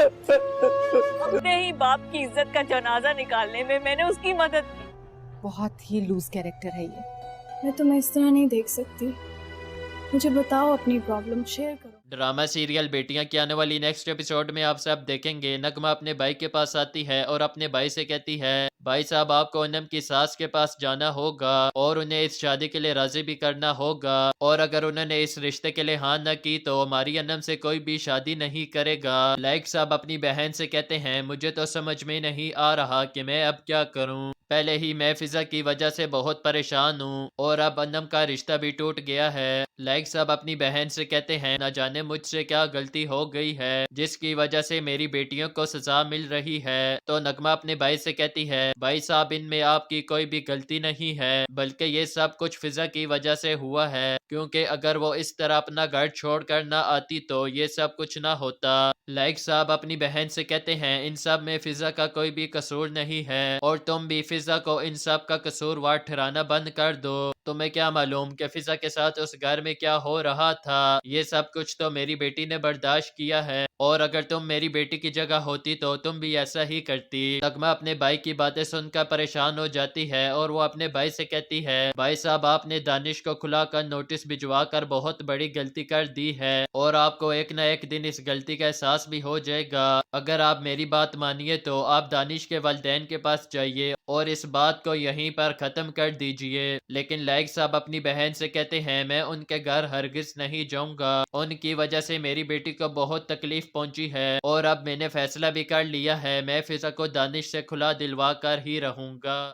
اپنے ہی باپ کی عزت کا جنازہ نکالنے میں نے اس کی مدد کی. بہت ہی لوز کیریکٹر ہے یہ. میں تمہیں اس طرح نہیں دیکھ سکتی. مجھے بتاؤ اپنی پرابلم شیئر کرو. ڈرامہ سیریل بیٹیاں کی آنے والی نیکسٹ ایپیسوڈ میں آپ سب دیکھیں گے نغمہ اپنے بھائی کے پاس آتی ہے اور اپنے بھائی سے کہتی ہے بھائی صاحب آپ کو انم کی ساس کے پاس جانا ہوگا اور انہیں اس شادی کے لیے راضی بھی کرنا ہوگا، اور اگر انہوں نے اس رشتے کے لیے ہاں نہ کی تو ہماری انم سے کوئی بھی شادی نہیں کرے گا. لائک صاحب اپنی بہن سے کہتے ہیں مجھے تو سمجھ میں نہیں آ رہا کہ میں اب کیا کروں، پہلے ہی میں فضا کی وجہ سے بہت پریشان ہوں اور اب انم کا رشتہ بھی ٹوٹ گیا ہے. لائک صاحب اپنی بہن سے کہتے ہیں نہ جانے مجھ سے کیا غلطی ہو گئی ہے جس کی وجہ سے میری بیٹیوں کو سزا مل رہی ہے. تو نغمہ اپنے بھائی سے کہتی ہے بھائی صاحب ان میں آپ کی کوئی بھی غلطی نہیں ہے بلکہ یہ سب کچھ فضا کی وجہ سے ہوا ہے، کیونکہ اگر وہ اس طرح اپنا گھر چھوڑ کر نہ آتی تو یہ سب کچھ نہ ہوتا. لائک صاحب اپنی بہن سے کہتے ہیں ان سب میں فضا کا کوئی بھی قصور نہیں ہے اور تم بھی فضا کو ان سب کا قصوروار ٹھہرانا بند کر دو. تمہیں کیا معلوم کہ فضا کے ساتھ اس گھر میں کیا ہو رہا تھا، یہ سب کچھ تو میری بیٹی نے برداشت کیا ہے اور اگر تم میری بیٹی کی جگہ ہوتی تو تم بھی ایسا ہی کرتی. نغمہ اپنے بھائی کی باتیں سن کر پریشان ہو جاتی ہے اور وہ اپنے بھائی سے کہتی ہے بھائی صاحب آپ نے دانش کو کھلا کر نوٹس بھجوا کر بہت بڑی غلطی کر دی ہے اور آپ کو ایک نہ ایک دن اس غلطی کا احساس بھی ہو جائے گا. اگر آپ میری بات مانیے تو آپ دانش کے والدین کے پاس جائیے اور اس بات کو یہیں پر ختم کر دیجئے. لیکن لائک صاحب اپنی بہن سے کہتے ہیں میں ان کے گھر ہرگز نہیں جاؤں گا، ان کی وجہ سے میری بیٹی کو بہت تکلیف پہنچی ہے اور اب میں نے فیصلہ بھی کر لیا ہے میں فضا کو دانش سے کھلا دلوا کر ہی رہوں گا.